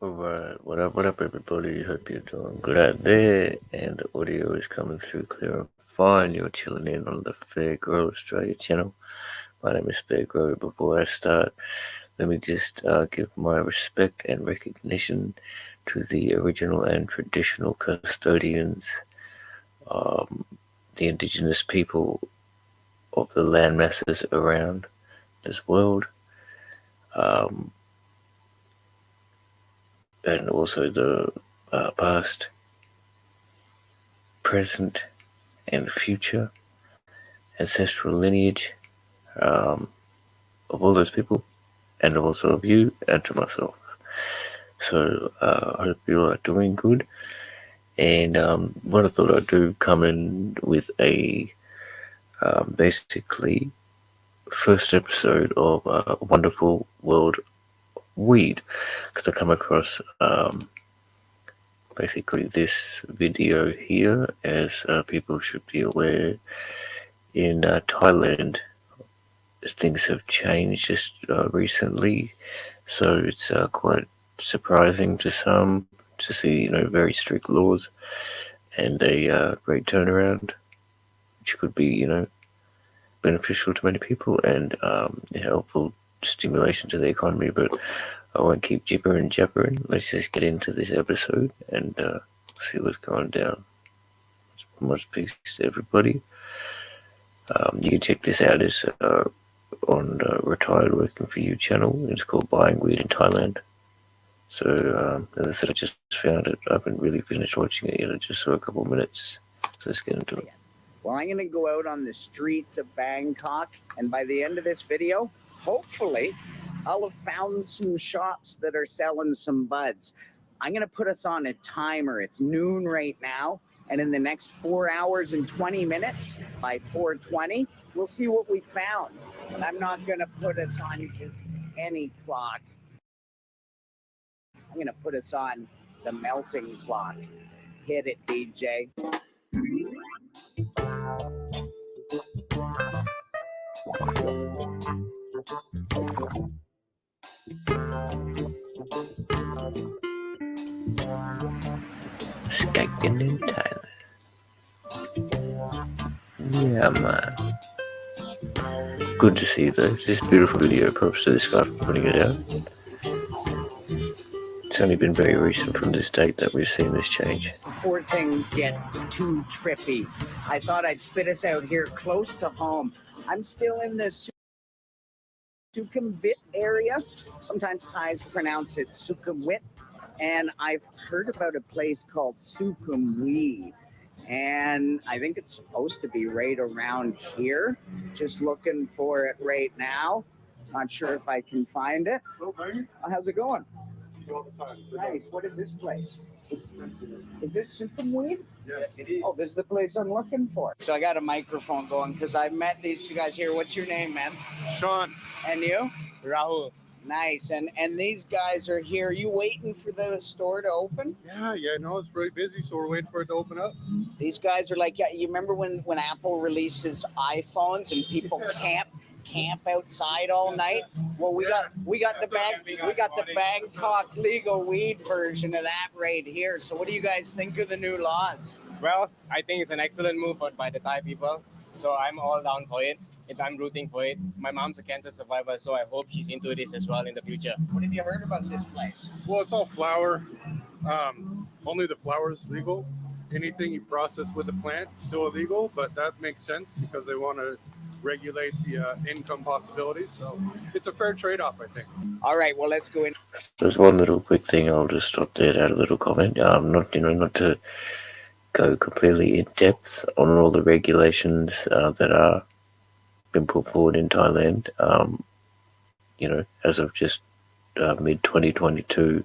Alright, what up, everybody? Hope you're doing good out there, and the audio is coming through clear and fine. You're chilling in on the Fair Grow Australia channel. My name is Fair Grow. Before I start, let me just give my respect and recognition to the original and traditional custodians, the indigenous people of the land masses around this world, and also the past, present, and future ancestral lineage of all those people, and also of you and to myself. So I hope you are doing good. And what I thought I'd do, come in with a basically first episode of Wonderful World Weed, because I come across basically this video here, as people should be aware. In Thailand, things have changed just recently, so it's quite surprising to some to see, very strict laws and a great turnaround, which could be, beneficial to many people and helpful stimulation to the economy. But I won't keep jabbering. Let's just get into this episode and see what's going down. Much peace to everybody. You can check this out as on Retired Working For You channel. It's called Buying Weed in Thailand. So as I said, I just found it. I haven't really finished watching it yet. I just saw a couple of minutes. So let's get into it. Well, I'm going to go out on the streets of Bangkok, and by the end of this video, hopefully, I'll have found some shops that are selling some buds. I'm going to put us on a timer. It's noon right now, and in the next 4 hours and 20 minutes, by 4:20, we'll see what we found. But I'm not going to put us on just any clock. I'm going to put us on the melting clock. Hit it, DJ. Skating in Thailand. Yeah, man. Good to see though. This beautiful video. Props to this guy for putting it out. It's only been very recent from this date that we've seen this change. Before things get too trippy, I thought I'd spit us out here close to home. I'm still in the Sukhumvit area. Sometimes Thais pronounce it Sukhumvit. And I've heard about a place called Sukhumvit. And I think it's supposed to be right around here. Just looking for it right now. Not sure if I can find it. How's it going? See you all the time. Nice. What is this place? Is this Sukhumvit? Yes. It is. Oh, this is the place I'm looking for. So I got a microphone going because I met these two guys here. What's your name, man? Sean. And you? Rahul. Nice. And these guys are here. Are you waiting for the store to open? Yeah, no, it's very busy, so we're waiting for it to open up. These guys are like, yeah, you remember when Apple releases iPhones and people camp outside all night? Well, we got the Bangkok legal weed version of that right here. So what do you guys think of the new laws? Well, I think it's an excellent move by the Thai people. So I'm all down for it. I'm rooting for it. My mom's a cancer survivor, so I hope she's into this as well in the future. What have you heard about this place? Well, it's all flower. Only the flower is legal. Anything you process with the plant is still illegal, but that makes sense because they want to regulate the income possibilities. So it's a fair trade-off, I think. All right, well, let's go in. There's one little quick thing. I'll just stop there to add a little comment. Not to go completely in depth on all the regulations that are been put forward in Thailand. As of just mid 2022,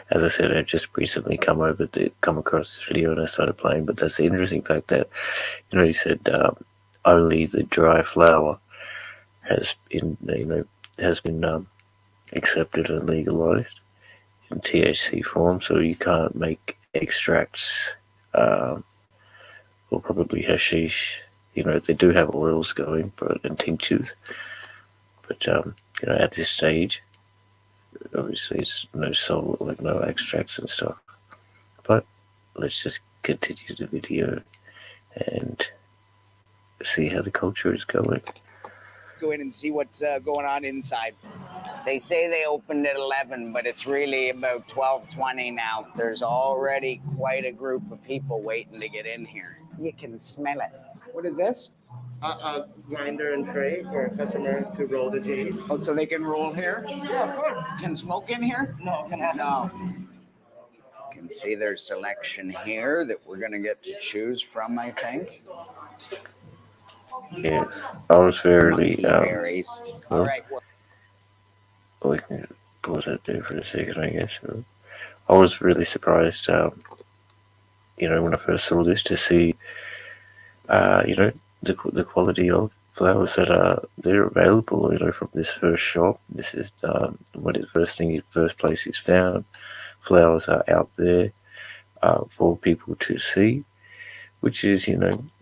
as I said, I just recently come across this video and I started playing. But that's the interesting fact that you said only the dry flower has been accepted and legalized in THC form, so you can't make extracts or probably hashish. They do have oils going, and tinctures. But, at this stage, obviously it's no salt, like no extracts and stuff. But let's just continue the video and see how the culture is going. Go in and see what's going on inside. They say they opened at 11, but it's really about 12:20 now. There's already quite a group of people waiting to get in here. You can smell it. What is this? A grinder and tray for a customer to roll the cheese. Oh, so they can roll here? Yeah, of course. Can smoke in here? No, can have. No. You can see their selection here that we're going to get to choose from, I think. Yeah, I was fairly. Berries. Well, All right. we can pause that there for a second, I guess. I was really surprised, when I first saw this, to see, the quality of flowers that are they're available, from this first shop. This is first place is found. Flowers are out there for people to see, which is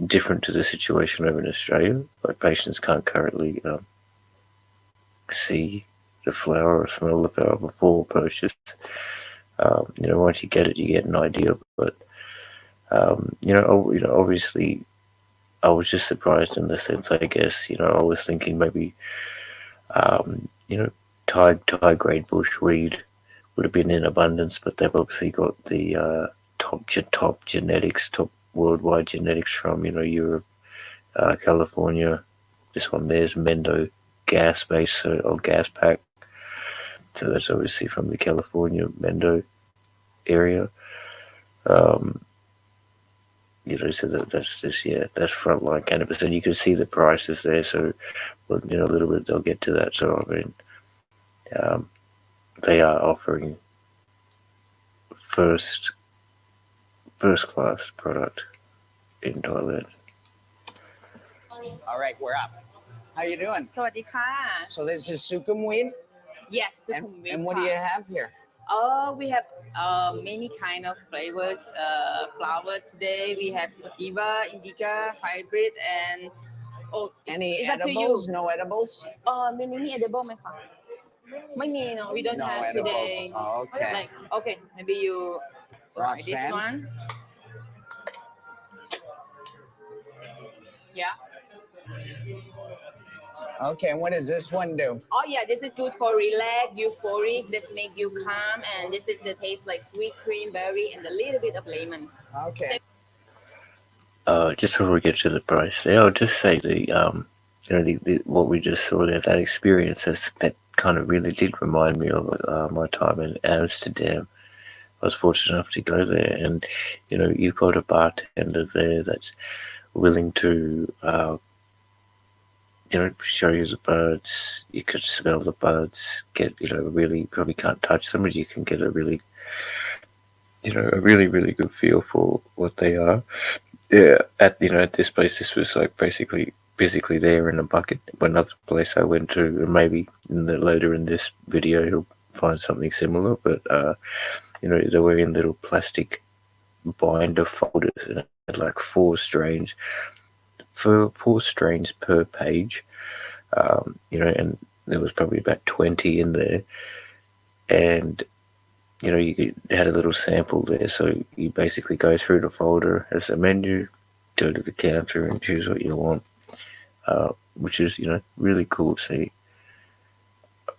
different to the situation over in Australia. Like patients can't currently see the flower or smell the flower before purchase. Once you get it, you get an idea. But obviously, I was just surprised in the sense. I guess I was thinking maybe Thai grade bushweed would have been in abundance, but they've obviously got the top genetics, top worldwide genetics from Europe, California. This one there's Mendo gas base or gas pack, so that's obviously from the California Mendo area. So that's just that's frontline cannabis, and you can see the prices there. So, a little bit they'll get to that. So I mean, they are offering first class product in Thailand. All right, we're up. How you doing? สวัสดีค่ะ So this is sukumweed. Yes, And, สุขุมวิท and what do you have here? We have many kind of flavors. Flower today we have sativa, indica, hybrid, and Any it's up to you. edibles? No edibles? มี edible ไหมคะ ไม่มี no we don't No have edibles. today. Oh, okay. Like okay, maybe you try this Roxanne? one. Yeah. Okay, and what does this one do? Oh yeah, this is good for relax, euphoric. This make you calm, and this is the taste like sweet cream berry and a little bit of lemon. Okay. Just before we get to the price, there, I'll just say what we just saw there, that experience, that kind of really did remind me of my time in Amsterdam. I was fortunate enough to go there, and you've got a bartender there that's willing to show you the buds. You could smell the buds, get really, probably can't touch them, but you can get a really really good feel for what they are. Yeah, at this place, this was like basically physically there in a bucket. Another place I went to, and maybe later in this video you'll find something similar, but they were in little plastic binder folders, and it had like four strains per page, and there was probably about 20 in there, and you had a little sample there, so you basically go through the folder as a menu, go to the counter and choose what you want, which is really cool to see.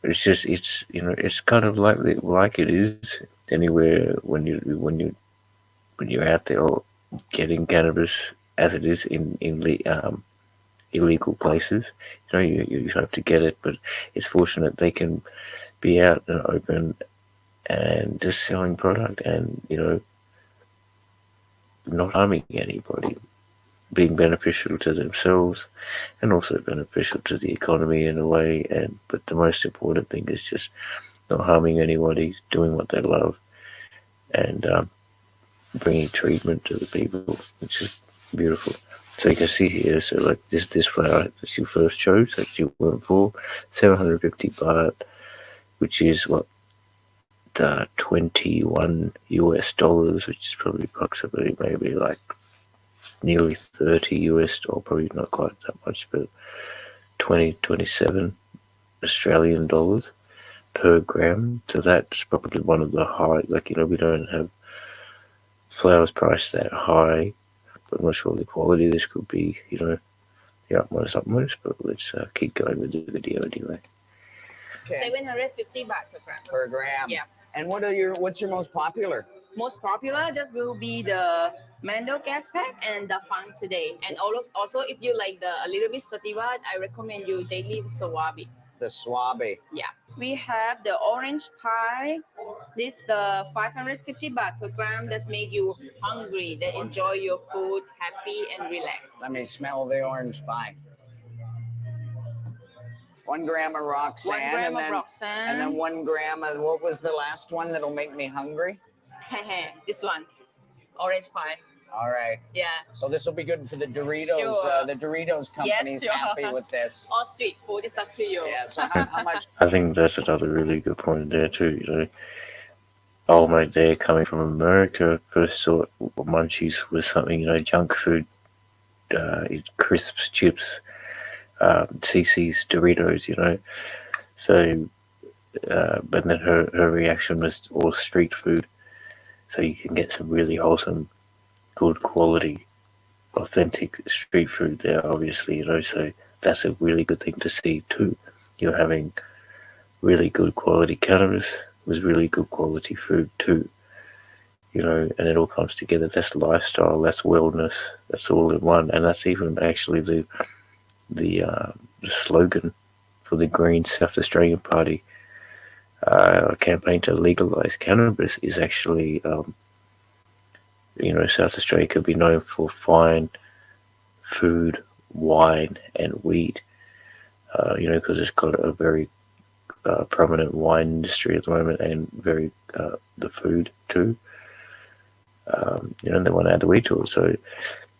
It's kind of like it is anywhere when you're out there or getting cannabis as it is in illegal places. You have to get it, but it's fortunate they can be out and open and just selling product and not harming anybody, being beneficial to themselves and also beneficial to the economy in a way. But the most important thing is just not harming anybody, doing what they love, and bringing treatment to the people, which is beautiful. So you can see here, so like this flower that you first chose, that you went for, 750 baht, which is what, $21 US, which is probably approximately maybe like nearly 30 US, or probably not quite that much, but 27 Australian dollars. per gram. So that's probably one of the high. Like we don't have flowers priced that high, but I'm not sure the quality. This could be the utmost. But let's keep going with the video anyway. Okay. 750 baht per gram. Per gram. Yeah. And what's your most popular? Most popular just will be the Mando gas pack and the fun today. And also if you like a little bit sativa, I recommend you daily Swabi. The Swabi. Yeah. We have the orange pie. This 550 baht per gram. That make you hungry. That enjoy your food, happy and relaxed. Let me smell the orange pie. 1 gram of rock sand. 1 gram of rock sand. And then 1 gram of, what was the last one that'll make me hungry? This one. Orange pie. All right. Yeah. So this will be good for the Doritos. Sure. The Doritos company's sure. happy with this. All street food is up to you. Yeah. So how much? I think that's another really good point there too. Old mate there coming from America first thought munchies was something, junk food, crisps, chips, CC's, Doritos, So, but then her reaction was all street food. So you can get some really wholesome, good quality, authentic street food there, obviously, So that's a really good thing to see too. You're having really good quality cannabis with really good quality food too. And it all comes together. That's lifestyle, that's wellness, that's all in one. And that's even actually the slogan for the Green South Australian Party campaign to legalise cannabis is actually, South Australia could be known for fine food, wine, and weed, because it's got a very prominent wine industry at the moment and very the food too. They want to add the weed to it, so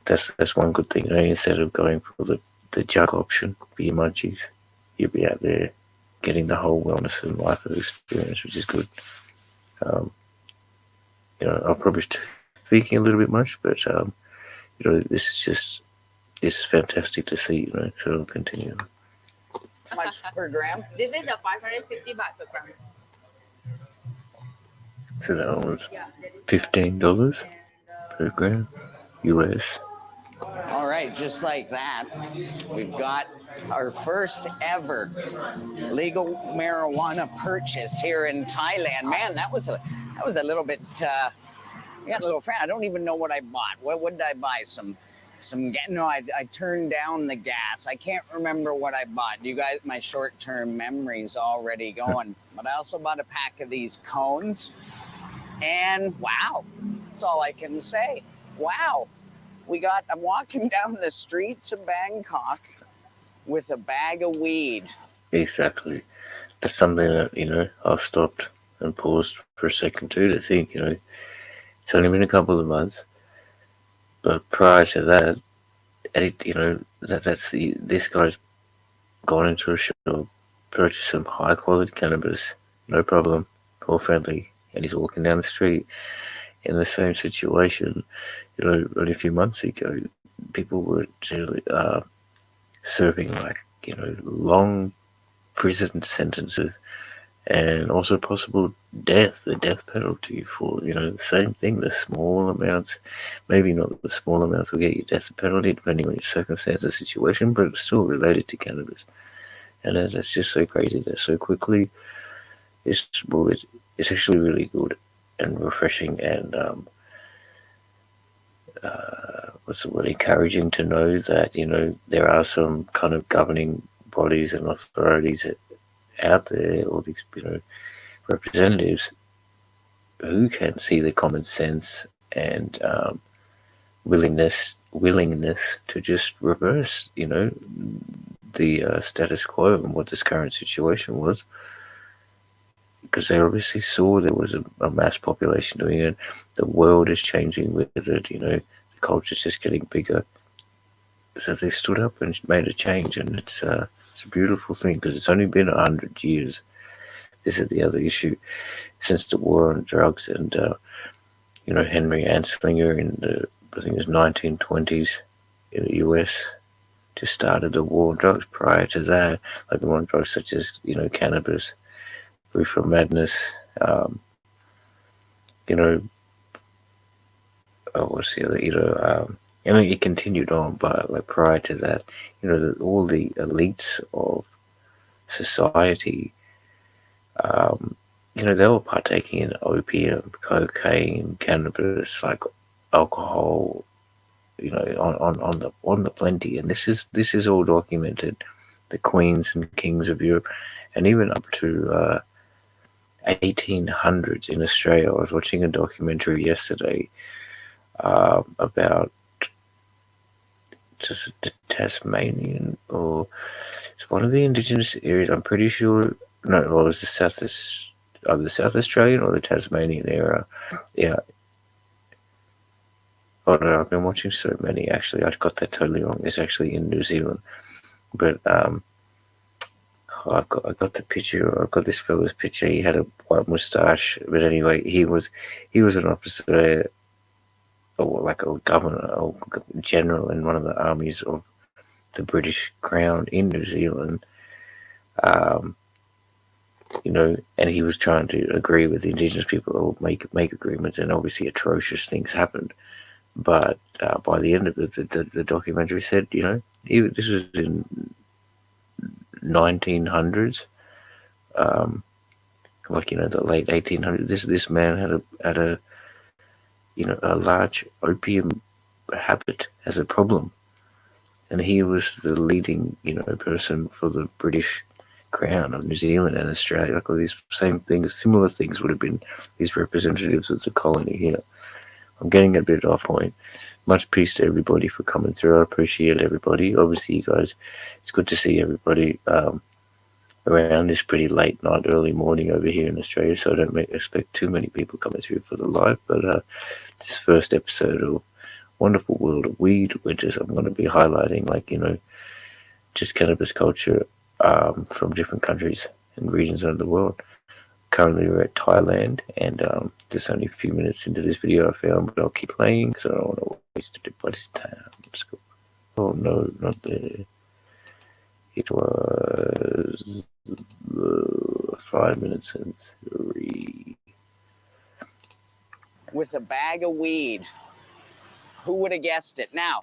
that's one good thing. Instead of going for the jug option for your munchies, you'll be out there getting the whole wellness and life experience, which is good. I'll probably speaking a little bit much, but this is fantastic to see. So it'll continue. How much per gram? This is the 550 baht per gram. So that was $15 per gram, U.S. All right, just like that, we've got our first ever legal marijuana purchase here in Thailand. Man, that was a little bit. I got a little fan. I don't even know what I bought. What did I buy? No, I turned down the gas. I can't remember what I bought. You guys, my short-term memory's already going. But I also bought a pack of these cones. And wow, that's all I can say. Wow. I'm walking down the streets of Bangkok with a bag of weed. Exactly. That's something that, I stopped and paused for a second too to think, it's only been a couple of months. But prior to that, this guy's gone into a shop, purchased some high quality cannabis, no problem, all friendly, and he's walking down the street in the same situation. Only a few months ago, people were serving long prison sentences and also possible death, the death penalty for, the same thing, the small amounts, maybe not the small amounts will get you death penalty depending on your circumstances, situation, but it's still related to cannabis. And that's just so crazy that so quickly, it's actually really good and refreshing and, encouraging to know that, there are some kind of governing bodies and authorities out there, all these, representatives who can see the common sense and willingness to just reverse, the status quo and what this current situation was, because they obviously saw there was a mass population doing it. The world is changing with it, the culture's just getting bigger. So they stood up and made a change, and it's a beautiful thing because it's only been 100 years. This is the other issue since the war on drugs, and Henry Anslinger in I think it was 1920s in the U.S. just started the war on drugs. Prior to that, like the war on drugs such as cannabis, Reefer Madness. You know, what's the other? I mean, it continued on, but like prior to that, all the elites of society, they were partaking in opium, cocaine, cannabis, like alcohol, on the plenty, and this is all documented. The queens and kings of Europe, and even up to 1800s in Australia. I was watching a documentary yesterday about just the Tasmanian, or it's one of the indigenous areas. I'm pretty sure. No, well, it was the South Australian or the Tasmanian area. Yeah. Oh no, I've been watching so many. Actually, I got that totally wrong. It's actually in New Zealand, but I got the picture. I got this fellow's picture. He had a white moustache, but anyway, he was an officer, or like a governor or general in one of the armies of the British Crown in New Zealand. And he was trying to agree with the indigenous people or make agreements, and obviously atrocious things happened. But by the end of it, the documentary said, this was in 1900s, the late 1800s. This man had a large opium habit as a problem, and he was the leading person for the British Crown of New Zealand and Australia. Like all these same things, similar things would have been these representatives of the colony here. I'm getting a bit off point. Much peace to everybody for coming through. I appreciate everybody. Obviously, you guys, it's good to see everybody around this pretty late night, early morning over here in Australia, so I don't expect too many people coming through for the live. But this first episode of Wonderful World of Weed, which is I'm going to be highlighting, just cannabis culture from different countries and regions of the world. Currently, we're at Thailand, and just only a few minutes into this video I found, but I'll keep playing because I don't want to waste anybody's time. Let's go. Oh no, not there. It was 5 minutes and 3. With a bag of weed. Who would have guessed it? Now,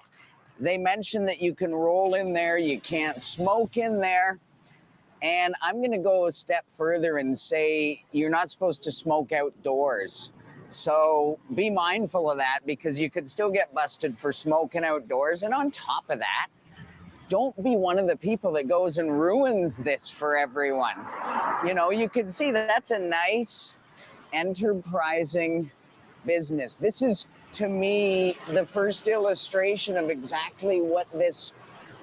they mentioned that you can roll in there, you can't smoke in there. And I'm going to go a step further and say you're not supposed to smoke outdoors. So be mindful of that, because you could still get busted for smoking outdoors. And on top of that, don't be one of the people that goes and ruins this for everyone. You can see that that's a nice, enterprising business. This is, to me, the first illustration of exactly what this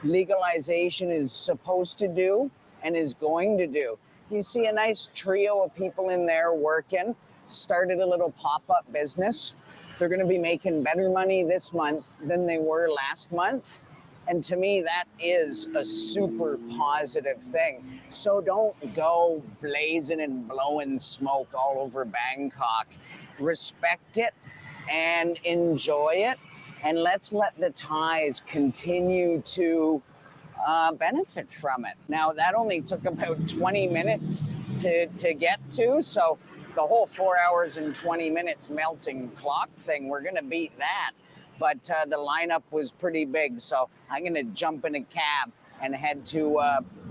legalization is supposed to do and is going to do. You see a nice trio of people in there working, started a little pop-up business. They're going to be making better money this month than they were last month. And to me, that is a super positive thing. So don't go blazing and blowing smoke all over Bangkok. Respect it and enjoy it. And let's let the Thais continue to benefit from it. Now, that only took about 20 minutes to get to. So the whole 4 hours and 20 minutes melting clock thing, we're going to beat that. But the lineup was pretty big. So I'm going to jump in a cab and head to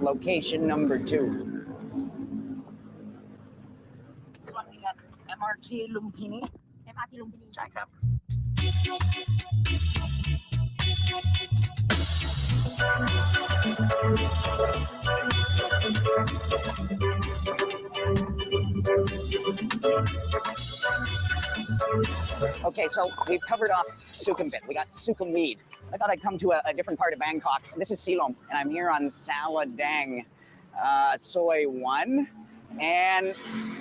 location number 2. This one we got MRT Lumpini. MRT Lumpini. ใช่ครับ Okay, so we've covered off Sukhumvit. We got Sukhumweed. I thought I'd come to a different part of Bangkok. This is Silom, and I'm here on Saladang, Soi 1. And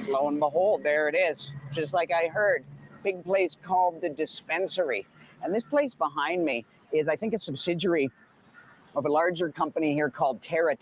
lo and behold, there it is. Just like I heard, big place called the Dispensary. And this place behind me is, I think, a subsidiary of a larger company here called Terra,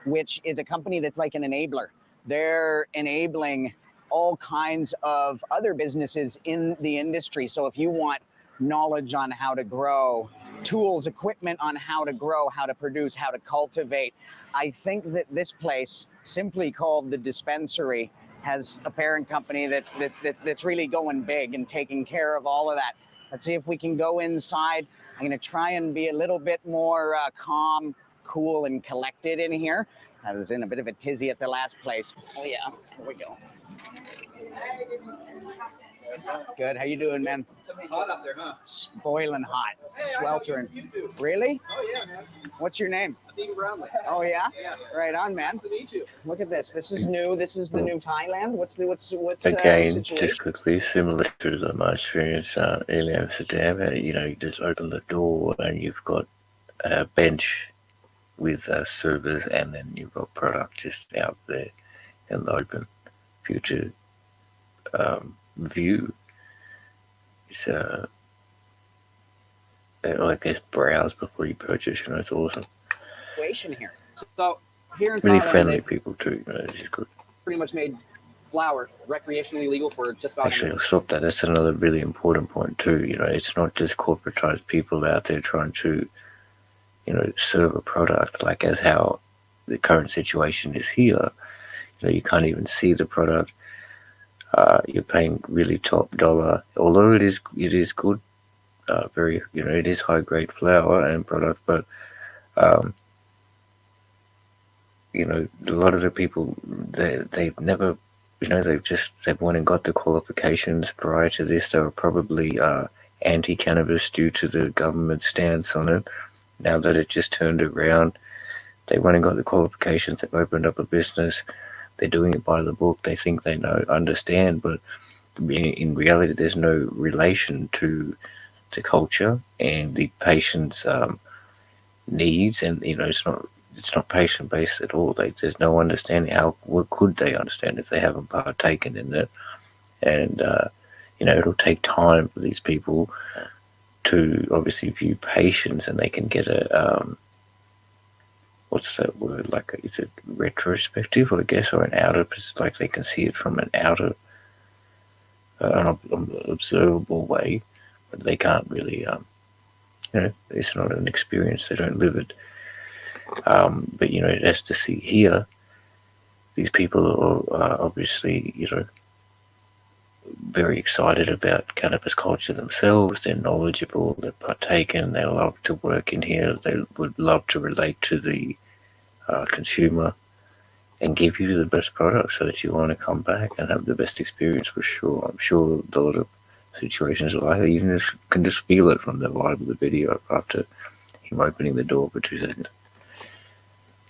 which is a company that's like an enabler. They're enabling all kinds of other businesses in the industry. So if you want knowledge on how to grow, tools, equipment on how to grow, how to produce, how to cultivate, I think that this place, simply called the Dispensary, has a parent company that's really going big and taking care of all of that. Let's see if we can go inside. I'm going to try and be a little bit more calm, cool, and collected in here. I was in a bit of a tizzy at the last place. Oh yeah, here we go. Good. How you doing, man? Hot up there, huh? It's boiling hot, sweltering. Really? Oh yeah, man. What's your name? Steve Brownlee. Oh yeah? Yeah. Right on, man. Nice to meet you. Look at this. This is new. This is the new Thailand. What's Again, situation? just quickly, similar to my experience in Amsterdam, you just open the door and you've got a bench with servers, and then you've got product just out there in the open for you to view. It's I guess browse before you purchase. It's awesome. Situation here. So here in Really Thailand, friendly they people too. Which is good. pretty much made flower recreationally legal for just about Actually, I'll stop that. That's another really important point too. It's not just corporatized people out there trying to, serve a product, like as how the current situation is here. You can't even see the product. You're paying really top dollar, although it is good, very, it is high grade flower and product, but a lot of the people, they've never, they've went and got the qualifications. Prior to this, they were probably anti-cannabis due to the government stance on it. Now that it just turned around, they went and got the qualifications. They've opened up a business. They're doing it by the book. They think they understand, but in reality, there's no relation to the culture and the patient's needs, and it's not patient based at all. There's no understanding. What could they understand if they haven't partaken in it? And it'll take time for these people to obviously view patients, and they can get a what's that word? Is it retrospective, I guess, or an outer? Like they can see it from an outer, an observable way, but they can't really. It's not an experience. They don't live it. But as to see here, these people are obviously very excited about cannabis culture themselves. They're knowledgeable. They're partaken. They love to work in here. They would love to relate to the consumer and give you the best product so that you want to come back and have the best experience for sure. I'm sure a lot of situations like that, you can just feel it from the vibe of the video after him opening the door for 2 seconds.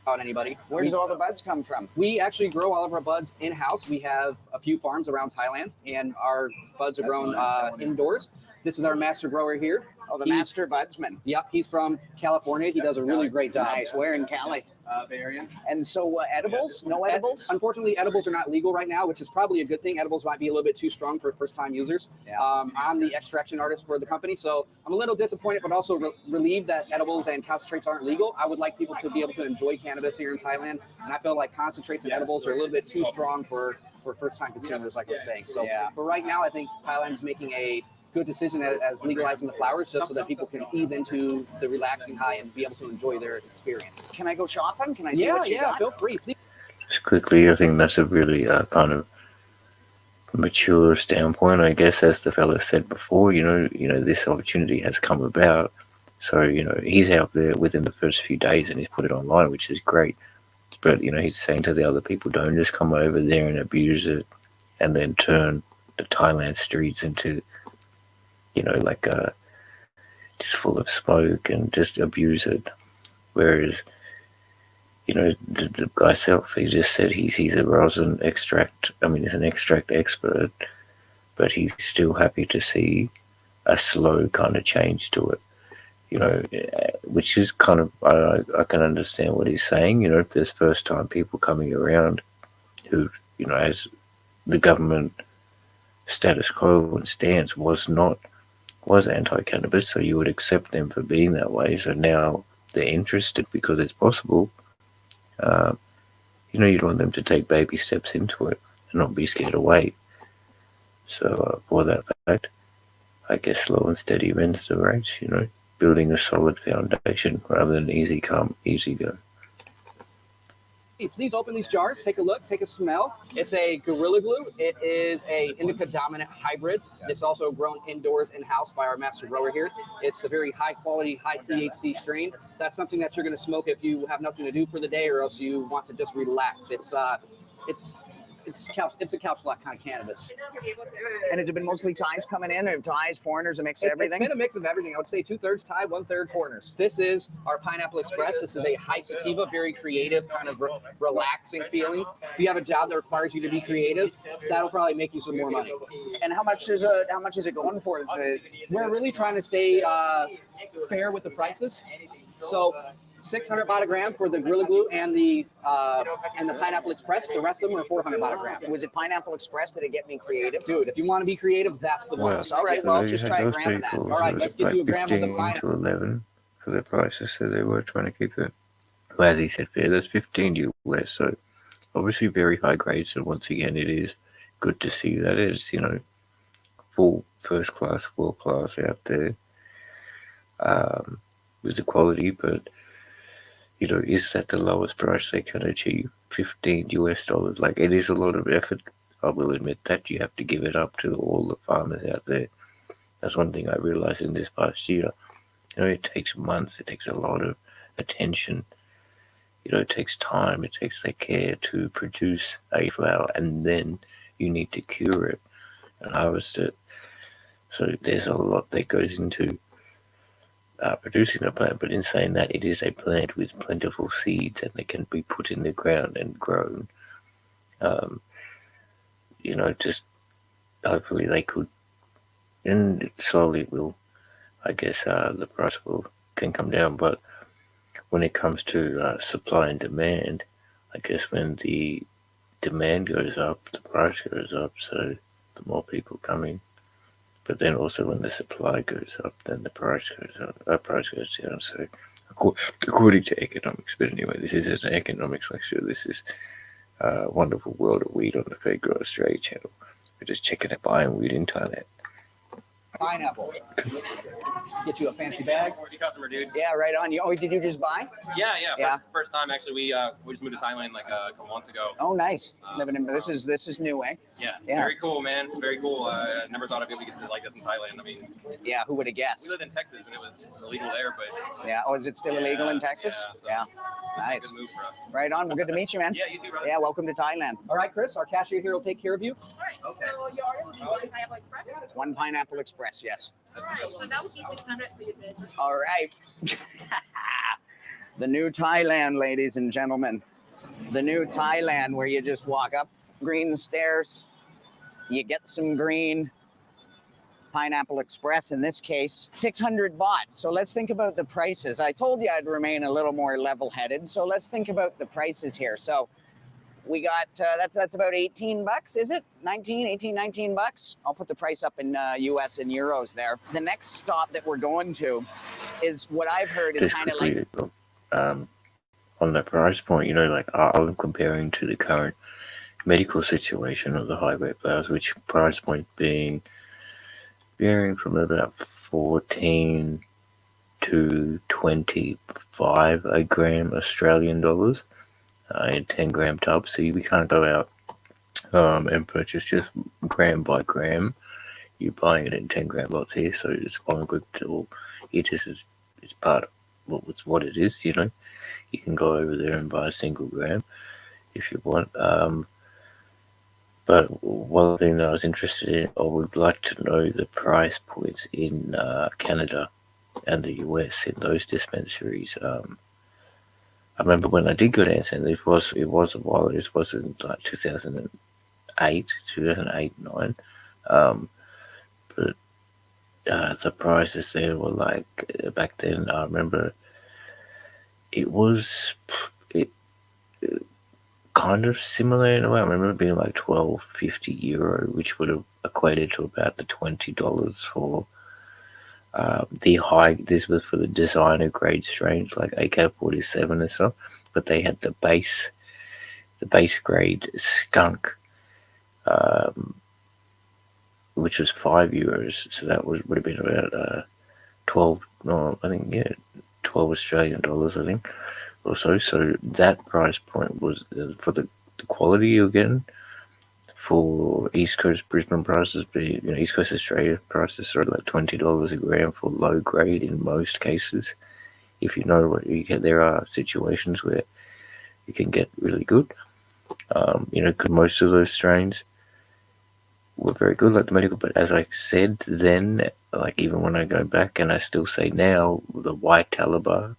on anybody. Where does all the buds come from? We actually grow all of our buds in-house. We have a few farms around Thailand, and our buds are grown indoors. This is our master grower here. Oh, the master budsman. Yep, he's from California. He does a really great job. Nice. Where in Cali? Bay Area. And so edibles? No edibles? Unfortunately, edibles are not legal right now, which is probably a good thing. Edibles might be a little bit too strong for first-time users. Yeah. I'm the extraction artist for the company, so I'm a little disappointed, but also relieved that edibles and concentrates aren't legal. I would like people to be able to enjoy cannabis here in Thailand, and I feel like concentrates and edibles are a little bit too strong for first-time consumers, like I was saying. So for right now, I think Thailand's making a good decision as legalizing the flowers, just so that people can ease into the relaxing high and be able to enjoy their experience. Can I go shopping? Can I see what you got? Feel free. Just quickly, I think that's a really kind of mature standpoint, I guess, as the fella said before. This opportunity has come about, so he's out there within the first few days and he's put it online, which is great. But he's saying to the other people, don't just come over there and abuse it, and then turn the Thailand streets into just full of smoke and just abuse it. Whereas, the guy self, he just said he's a rosin extract. He's an extract expert, but he's still happy to see a slow kind of change to it. Which is kind of, I can understand what he's saying. If there's first time people coming around who, as the government status quo and stance was anti-cannabis, so you would accept them for being that way. So now they're interested because it's possible. You'd want them to take baby steps into it and not be scared away. So for that fact, I guess slow and steady wins the race. Building a solid foundation rather than easy come, easy go. Hey, please open these jars. Take a look. Take a smell. It's a Gorilla Glue. It is a indica dominant hybrid. It's also grown indoors in-house by our master grower here. It's a very high quality, high THC strain. That's something that you're going to smoke if you have nothing to do for the day or else you want to just relax. It's a couch lot kind of cannabis. And has it been mostly Thais coming in, or Thais, foreigners, a mix of everything? It's been a mix of everything. I would say 2/3 Thai, 1/3 foreigners. This is our Pineapple Express. This is a high sativa, very creative, kind of relaxing feeling. If you have a job that requires you to be creative, that'll probably make you some more money. And how much is it going for? We're really trying to stay fair with the prices. So 600 baht a gram for the Gorilla Glue and the Pineapple Express. The rest of them are 400 baht a gram. Was it Pineapple Express? Did it get me creative? Dude, if you want to be creative, that's the one. All right, well, just try a gram of that. All right, let's get you a gram of the 15 pineapple. to 11 for the prices, so they were trying to keep it. Well, as he said, fair. That's 15 US, so obviously very high grade. So once again, it is good to see that it's, you know, full first class, world class out there with the quality. But you know, is that the lowest price they can achieve? $15 US. Like, it is a lot of effort. I will admit that. You have to give it up to all the farmers out there. That's one thing I realized in this past year. You know, it takes months. It takes a lot of attention. You know, it takes time. It takes the care to produce a flower, and then you need to cure it and harvest it. So there's a lot that goes into producing a plant, but in saying that, it is a plant with plentiful seeds and they can be put in the ground and grown. You know, just hopefully they could, and it slowly will, I guess, the price can come down. But when it comes to supply and demand, I guess when the demand goes up, the price goes up, so the more people come in. But then also when the supply goes up, then the price goes up. Price goes down. So according to economics, but anyway, this isn't an economics lecture. This is a wonderful world of weed on the Fair Grow Australia channel. We're just checking out buying weed in Thailand. Pineapple. Get you a fancy bag. Customer, dude. Yeah, right on. Did you just buy? Yeah. First time actually. We just moved to Thailand like a couple months ago. Oh, nice. Living in this is new, eh? Yeah. Very cool, man. Very cool. I never thought I'd be able to get like this in Thailand. I mean, yeah, who would have guessed? We lived in Texas and it was illegal there, but yeah. Oh, is it still illegal in Texas? Yeah. Nice. Good move for us. Right on. Well, good to meet you, man. Yeah, you too, brother. Yeah, welcome to Thailand. All right, Chris, our cashier here will take care of you. All right. Okay. So you are looking for the Pineapple Express? One Pineapple Express, yes. All right, so that would be 600 for you, bitch. All right. The new Thailand, ladies and gentlemen. The new Thailand, where you just walk up green stairs, you get some green. Pineapple Express, in this case, 600 baht. So let's think about the prices. I told you I'd remain a little more level-headed, so let's think about the prices here. So we got, that's about 18 bucks, is it? 19 bucks? I'll put the price up in US and euros there. The next stop that we're going to is what I've heard is kind of like... on that price point, you know, like I'm comparing to the current medical situation of the high-grade flowers, which price point being varying from about 14 to 25 a gram Australian dollars in 10 gram tubs. So we can't go out and purchase just gram by gram. You're buying it in 10 gram lots here, so it's one good tool. It just is, it's part of what it is, you know. You can go over there and buy a single gram if you want. But one thing that I was interested in, I would like to know the price points in Canada and the US in those dispensaries. I remember when I did go to Anson, it was a while. It wasn't like 2008, 2009. But the prices there were like back then. I remember it was kind of similar in a way. I remember it being like €12.50, which would have equated to about the $20 for the high. This was for the designer grade strains like AK-47 and stuff, but they had the base grade skunk, which was €5. So that would have been about 12 Australian dollars, I think, or so. So that price point was for the quality you're getting. For East Coast Brisbane prices, East Coast Australia prices are like $20 a gram for low grade in most cases. If you know what you get, there are situations where you can get really good. Because most of those strains were very good, like the medical. But as I said then, like even when I go back, and I still say now, the white Talabar,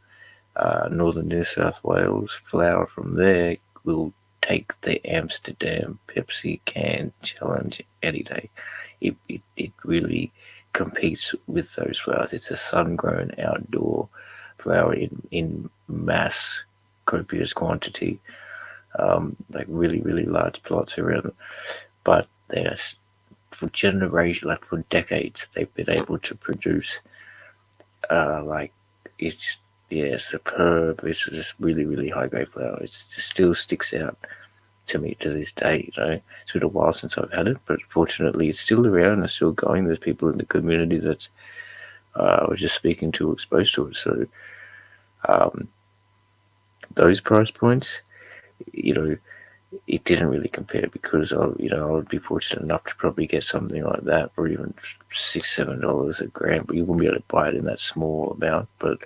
northern New South Wales flower from there will take the Amsterdam Pepsi can challenge any day. It really competes with those flowers. It's a sun-grown outdoor flower in mass, copious quantity, like really, really large plots around them. But they're for generations, like for decades, they've been able to produce, like it's superb. It's just really, really high grade flower. It still sticks out to me to this day. It's been a while since I've had it, but fortunately, it's still around and it's still going. There's people in the community that I was just speaking to, exposed to it. So, those price points, it didn't really compare because I would be fortunate enough to probably get something like that for even $6-7 a gram, but you wouldn't be able to buy it in that small amount. But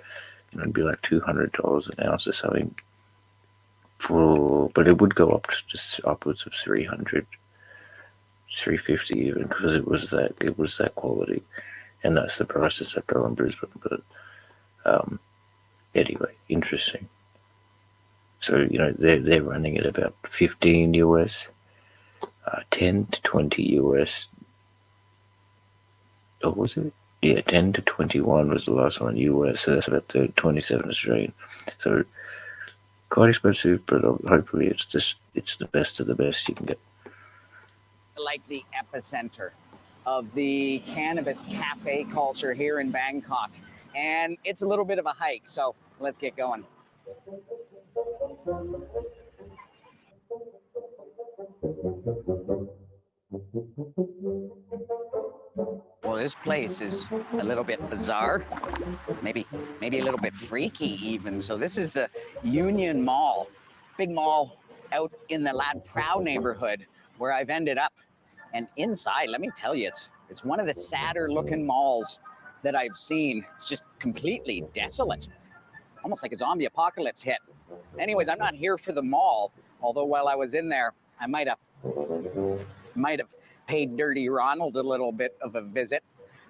it'd be like $200 an ounce or something. But it would go up to just upwards of 300, 350 even, because it was that quality, and that's the prices that go in Brisbane. But anyway, interesting. So they're running at about 15 US, 10 to 20 US. Or was it? Yeah, 10 to 21 was the last one US. So that's about 27 Australian. So quite expensive, but hopefully it's the best of the best you can get. Like the epicenter of the cannabis cafe culture here in Bangkok. And it's a little bit of a hike, so let's get going. Well, this place is a little bit bizarre, maybe a little bit freaky even. So this is the Union Mall, big mall out in the Lad Prow neighborhood where I've ended up. And inside, let me tell you, it's one of the sadder looking malls that I've seen. It's just completely desolate, almost like a zombie apocalypse hit. Anyways, I'm not here for the mall, although while I was in there, I might have paid Dirty Ronald a little bit of a visit.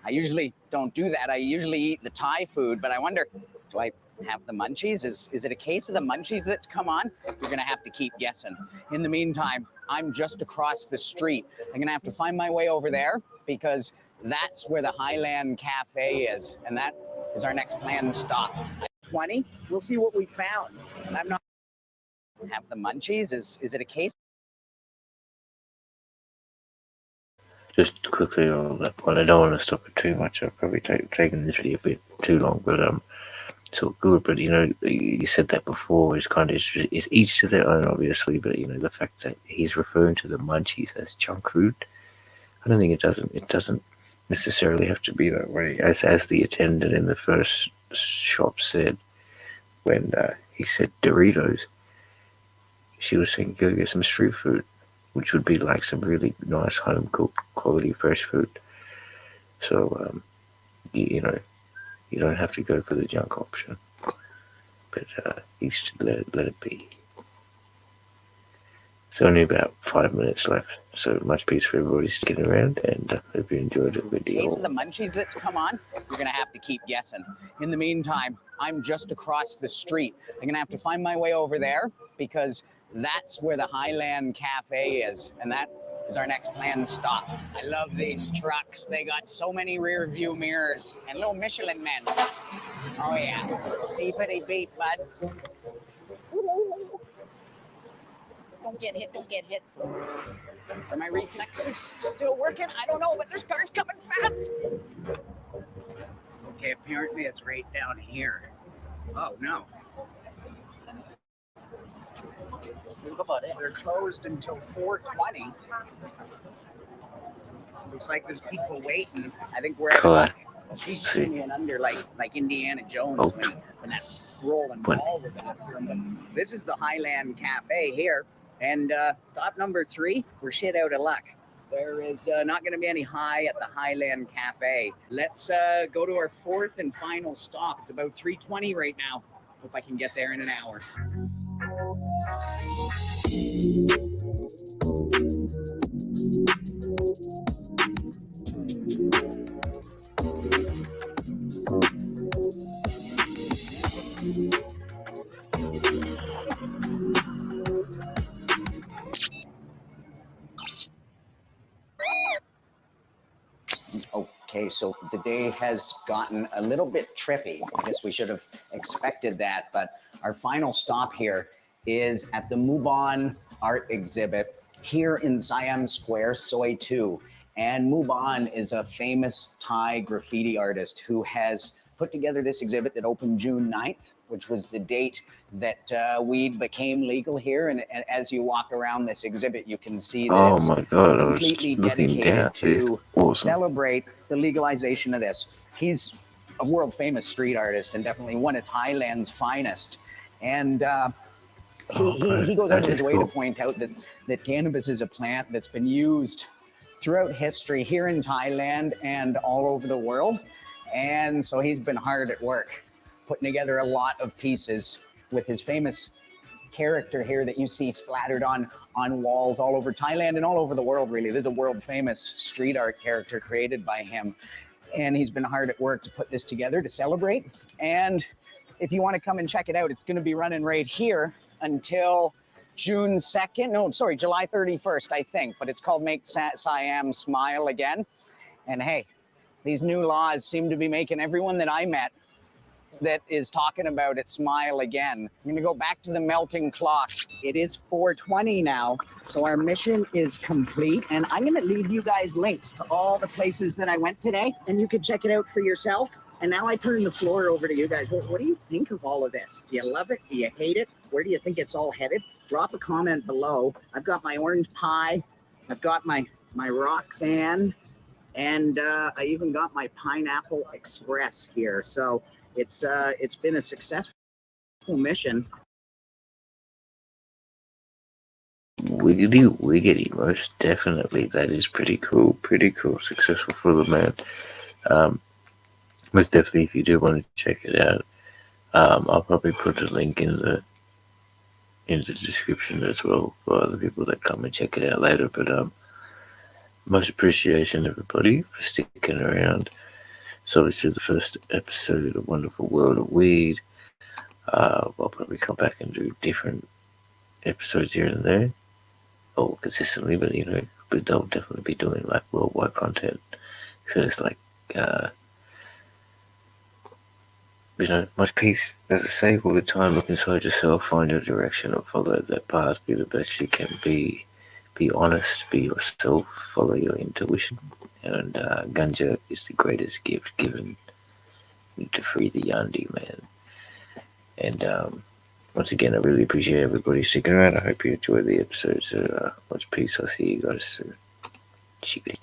I usually don't do that. I usually eat the Thai food, but I wonder, do I have the munchies? Is it a case of the munchies that's come on? You're gonna have to keep guessing. In the meantime, I'm just across the street. I'm gonna have to find my way over there because that's where the Highland Cafe is, and that is our next planned stop. 20, we'll see what we found. And I'm not have the munchies. Is it a case? Just quickly on that point, I don't want to stop it too much. I've probably taken this video a bit too long, but so good. But you said that before. It's each to their own, obviously. But the fact that he's referring to the munchies as junk food, I don't think it doesn't necessarily have to be that way. As the attendant in the first shop said when he said Doritos, she was saying go get some street food, which would be like some really nice home cooked quality fresh food. So you don't have to go for the junk option, but you should let it be. It's only about 5 minutes left, so much peace for everybody sticking around, and hope you enjoyed the video. Case of the munchies that's come on, you're gonna have to keep guessing. In the meantime, I'm just across the street. I'm gonna have to find my way over there because that's where the Highland Cafe is, and that is our next planned stop. I love these trucks. They got so many rear view mirrors and little Michelin men. Oh yeah, beepity beep, bud. Don't get hit, don't get hit. Are my reflexes still working? I don't know, but there's cars coming fast. Okay, apparently it's right down here. Oh no. They're closed until 4:20. Looks like there's people waiting. I think we're at she's swinging under like Indiana Jones when that rolling When ball with that. This is the Highland Cafe here. And stop number 3, we're shit out of luck. There is not going to be any high at the Highland Cafe. Let's go to our 4th and final stop. It's about 3:20 right now. Hope I can get there in an hour. Okay, so the day has gotten a little bit trippy. I guess we should have expected that, but our final stop here is at the Mubon art exhibit here in Siam Square, Soi 2. And Mubon is a famous Thai graffiti artist who has put together this exhibit that opened June 9th, which was the date that weed became legal here. And as you walk around this exhibit, you can see that oh it's my god, I was completely looking down. dedicated It's to awesome. celebrate the legalization of this. He's a world famous street artist and definitely one of Thailand's finest. And he goes out of his way to point out that cannabis is a plant that's been used throughout history here in Thailand and all over the world. And so he's been hard at work putting together a lot of pieces with his famous character here that you see splattered on walls all over Thailand and all over the world, really. There's a world famous street art character created by him. And he's been hard at work to put this together to celebrate. And if you want to come and check it out, it's going to be running right here until June 2nd. No, sorry, July 31st, I think. But it's called Make Siam Smile Again. And hey, these new laws seem to be making everyone that I met that is talking about it smile again. I'm gonna go back to the melting clock. It is 4:20 now, so our mission is complete. And I'm gonna leave you guys links to all the places that I went today, and you can check it out for yourself. And now I turn the floor over to you guys. What do you think of all of this? Do you love it? Do you hate it? Where do you think it's all headed? Drop a comment below. I've got my orange pie. I've got my Roxanne. And I even got my Pineapple Express here. So it's been a successful mission. Wiggity, most definitely. That is pretty cool. Successful for the man. Most definitely, if you do want to check it out, I'll probably put a link in the description as well for other people that come and check it out later. But most appreciation, everybody, for sticking around. So this is the first episode of Wonderful World of Weed. I'll probably come back and do different episodes here and there, or consistently, but they'll definitely be doing like worldwide content. So it's like, much peace. As I say all the time, look inside yourself, find your direction, and follow that path. Be the best you can be. Be honest, be yourself, follow your intuition. And ganja is the greatest gift given to free the Yandi, man. And once again, I really appreciate everybody sticking around. I hope you enjoy the episodes. Much peace. I'll see you guys soon. Chica.